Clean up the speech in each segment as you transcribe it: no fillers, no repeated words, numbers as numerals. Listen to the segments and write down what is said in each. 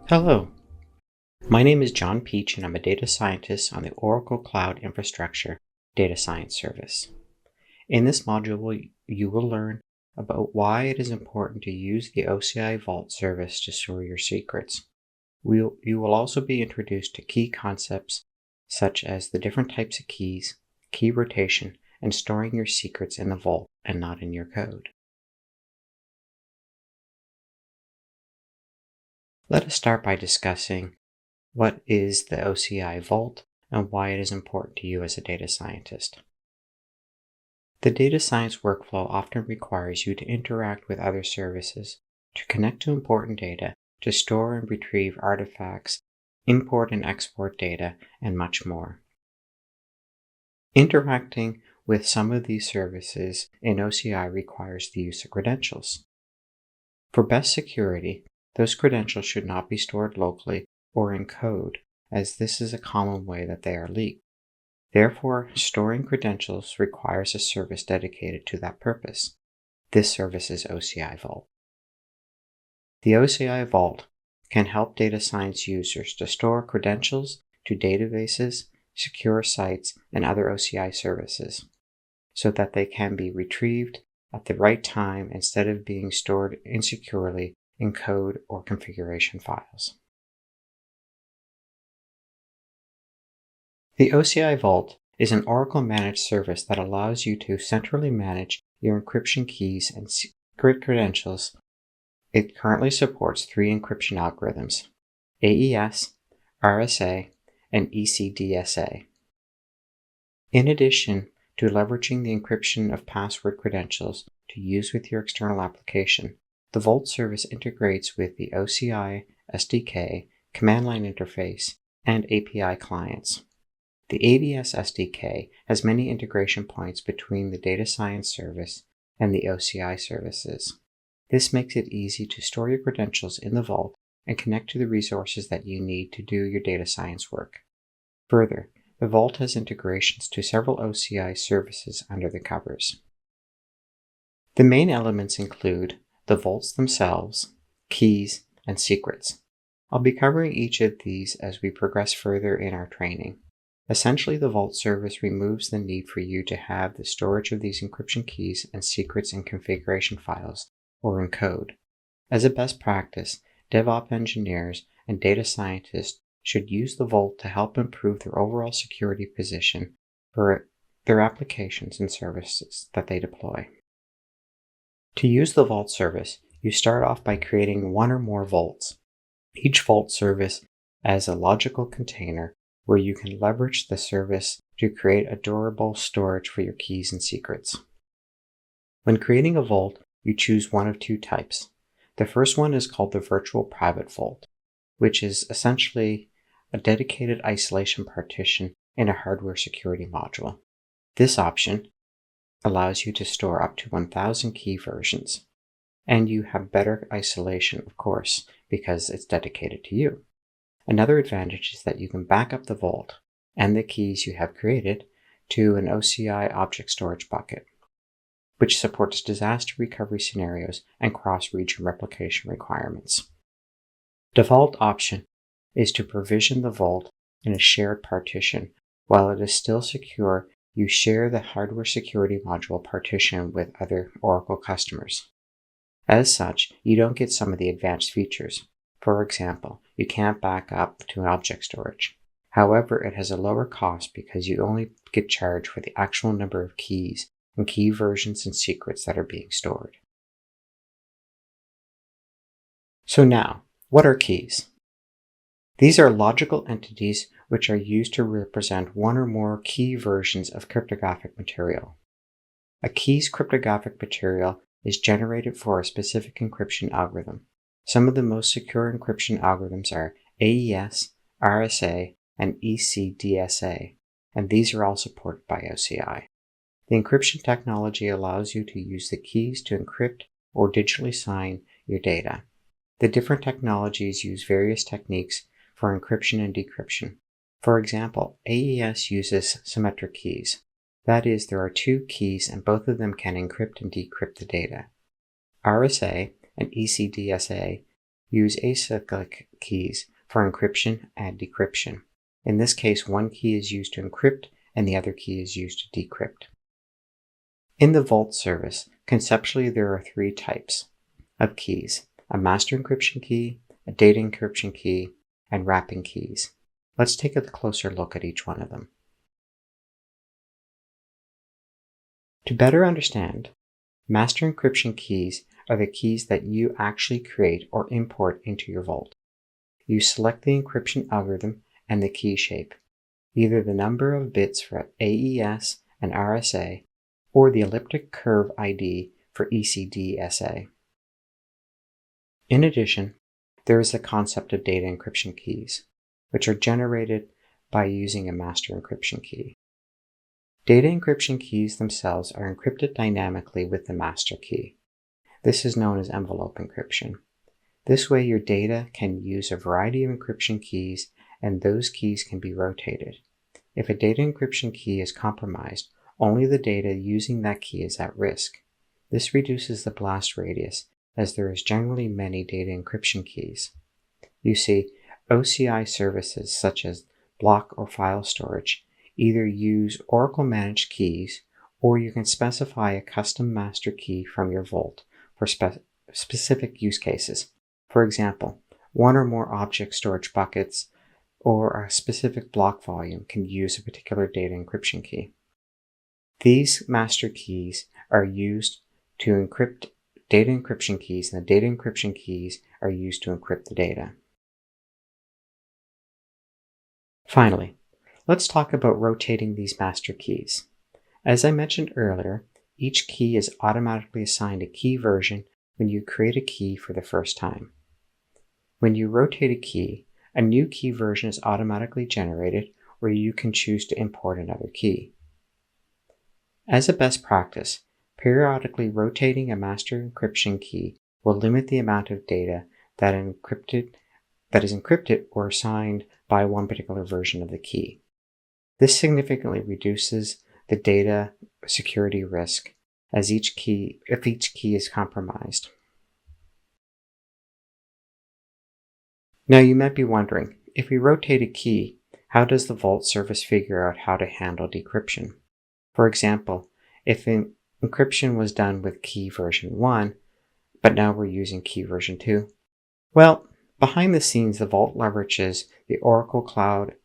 Hello, my name is John Peach and I'm a data scientist on the Oracle Cloud Infrastructure Data Science Service. In this module, you will learn about why it is important to use the OCI Vault service to store your secrets. You will also be introduced to key concepts such as the different types of keys, key rotation, and storing your secrets in the vault and not in your code. Let us start by discussing what is the OCI Vault and why it is important to you as a data scientist. The data science workflow often requires you to interact with other services, to connect to important data, to store and retrieve artifacts, import and export data, and much more. Interacting with some of these services in OCI requires the use of credentials. For best security, those credentials should not be stored locally or in code, as this is a common way that they are leaked. Therefore, storing credentials requires a service dedicated to that purpose. This service is OCI Vault. The OCI Vault can help data science users to store credentials to databases, secure sites, and other OCI services, so that they can be retrieved at the right time instead of being stored insecurely in code or configuration files. The OCI Vault is an Oracle managed service that allows you to centrally manage your encryption keys and secret credentials. It currently supports 3 encryption algorithms: AES, RSA, and ECDSA. In addition to leveraging the encryption of password credentials to use with your external application, the Vault service integrates with the OCI SDK, command line interface, and API clients. The ABS SDK has many integration points between the data science service and the OCI services. This makes it easy to store your credentials in the Vault and connect to the resources that you need to do your data science work. Further, the Vault has integrations to several OCI services under the covers. The main elements include the vaults themselves, keys, and secrets. I'll be covering each of these as we progress further in our training. Essentially, the Vault service removes the need for you to have the storage of these encryption keys and secrets in configuration files or in code. As a best practice, DevOps engineers and data scientists should use the Vault to help improve their overall security position for their applications and services that they deploy. To use the Vault service, you start off by creating one or more vaults. Each Vault service as a logical container where you can leverage the service to create a durable storage for your keys and secrets. When creating a vault, you choose one of 2 types. The first one is called the Virtual Private Vault, which is essentially a dedicated isolation partition in a hardware security module. This option allows you to store up to 1,000 key versions, and you have better isolation, of course, because it's dedicated to you. Another advantage is that you can back up the vault and the keys you have created to an OCI object storage bucket, which supports disaster recovery scenarios and cross-region replication requirements. Default option is to provision the vault in a shared partition. While it is still secure, you share the hardware security module partition with other Oracle customers. As such, you don't get some of the advanced features. For example, you can't back up to an object storage. However, it has a lower cost because you only get charged for the actual number of keys and key versions and secrets that are being stored. So now, what are keys? These are logical entities which are used to represent one or more key versions of cryptographic material. A key's cryptographic material is generated for a specific encryption algorithm. Some of the most secure encryption algorithms are AES, RSA, and ECDSA, and these are all supported by OCI. The encryption technology allows you to use the keys to encrypt or digitally sign your data. The different technologies use various techniques for encryption and decryption. For example, AES uses symmetric keys. That is, there are 2 keys and both of them can encrypt and decrypt the data. RSA and ECDSA use acyclic keys for encryption and decryption. In this case, one key is used to encrypt and the other key is used to decrypt. In the Vault service, conceptually there are three types of keys: a master encryption key, a data encryption key, and wrapping keys. Let's take a closer look at each one of them. To better understand, master encryption keys are the keys that you actually create or import into your vault. You select the encryption algorithm and the key shape, either the number of bits for AES and RSA, or the elliptic curve ID for ECDSA. In addition, there is the concept of data encryption keys, which are generated by using a master encryption key. Data encryption keys themselves are encrypted dynamically with the master key. This is known as envelope encryption. This way your data can use a variety of encryption keys, and those keys can be rotated. If a data encryption key is compromised, only the data using that key is at risk. This reduces the blast radius, as there is generally many data encryption keys. You see, OCI services such as block or file storage either use Oracle managed keys, or you can specify a custom master key from your vault for specific use cases. For example, one or more object storage buckets or a specific block volume can use a particular data encryption key. These master keys are used to encrypt data encryption keys, and the data encryption keys are used to encrypt the data. Finally, let's talk about rotating these master keys. As I mentioned earlier, each key is automatically assigned a key version when you create a key for the first time. When you rotate a key, a new key version is automatically generated, or you can choose to import another key. As a best practice, periodically rotating a master encryption key will limit the amount of data that is encrypted or assigned by one particular version of the key. This significantly reduces the data security risk if each key is compromised. Now you might be wondering, if we rotate a key, how does the Vault service figure out how to handle decryption? For example, if encryption was done with key version 1, but now we're using key version 2, well, behind the scenes, the Vault leverages the Oracle Cloud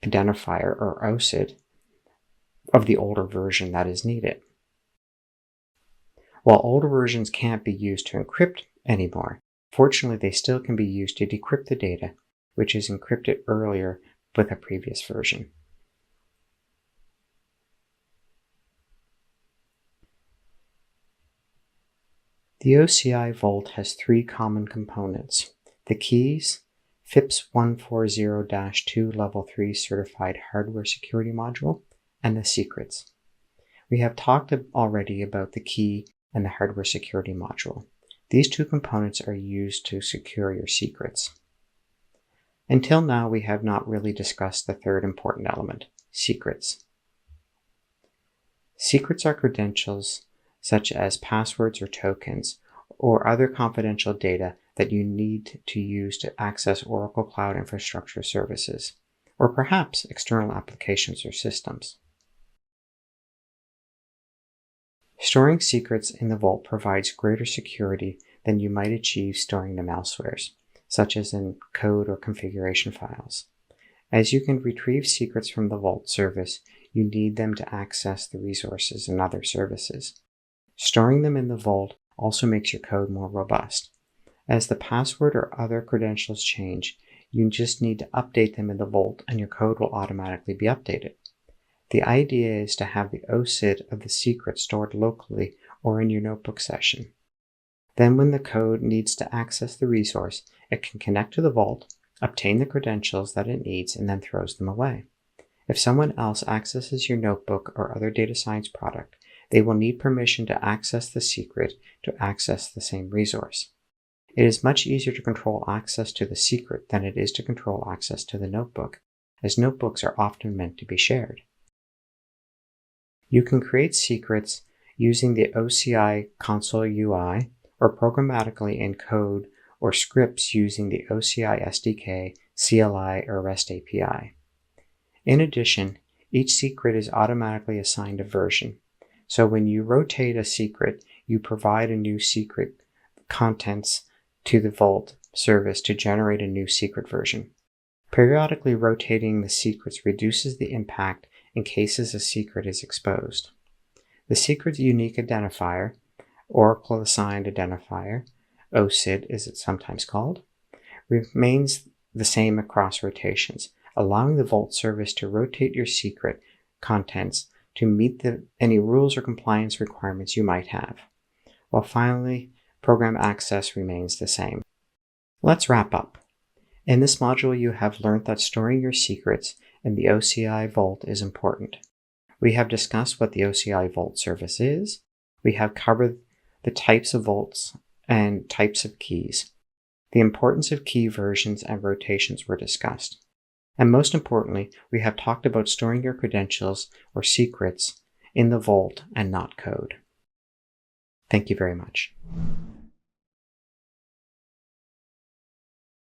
Identifier, or OCID, of the older version that is needed. While older versions can't be used to encrypt anymore, fortunately they still can be used to decrypt the data, which is encrypted earlier with a previous version. The OCI Vault has three common components: the keys, FIPS 140-2 Level 3 Certified Hardware Security Module, and the secrets. We have talked already about the key and the hardware security module. These two components are used to secure your secrets. Until now, we have not really discussed the third important element, secrets. Secrets are credentials such as passwords or tokens, or other confidential data that you need to use to access Oracle Cloud Infrastructure services, or perhaps external applications or systems. Storing secrets in the Vault provides greater security than you might achieve storing them elsewhere, such as in code or configuration files. As you can retrieve secrets from the Vault service, you need them to access the resources and other services. Storing them in the Vault also makes your code more robust. As the password or other credentials change, you just need to update them in the Vault and your code will automatically be updated. The idea is to have the OCID of the secret stored locally or in your notebook session. Then when the code needs to access the resource, it can connect to the Vault, obtain the credentials that it needs, and then throws them away. If someone else accesses your notebook or other data science product, they will need permission to access the secret to access the same resource. It is much easier to control access to the secret than it is to control access to the notebook, as notebooks are often meant to be shared. You can create secrets using the OCI console UI or programmatically encode or scripts using the OCI SDK, CLI, or REST API. In addition, each secret is automatically assigned a version. So when you rotate a secret, you provide a new secret contents to the Vault service to generate a new secret version. Periodically rotating the secrets reduces the impact in cases a secret is exposed. The secret's unique identifier, Oracle Assigned Identifier, OCID as it's sometimes called, remains the same across rotations, allowing the Vault service to rotate your secret contents to meet any rules or compliance requirements you might have. While finally, program access remains the same. Let's wrap up. In this module, you have learned that storing your secrets in the OCI Vault is important. We have discussed what the OCI Vault service is. We have covered the types of vaults and types of keys. The importance of key versions and rotations were discussed. And most importantly, we have talked about storing your credentials or secrets in the Vault and not code. Thank you very much.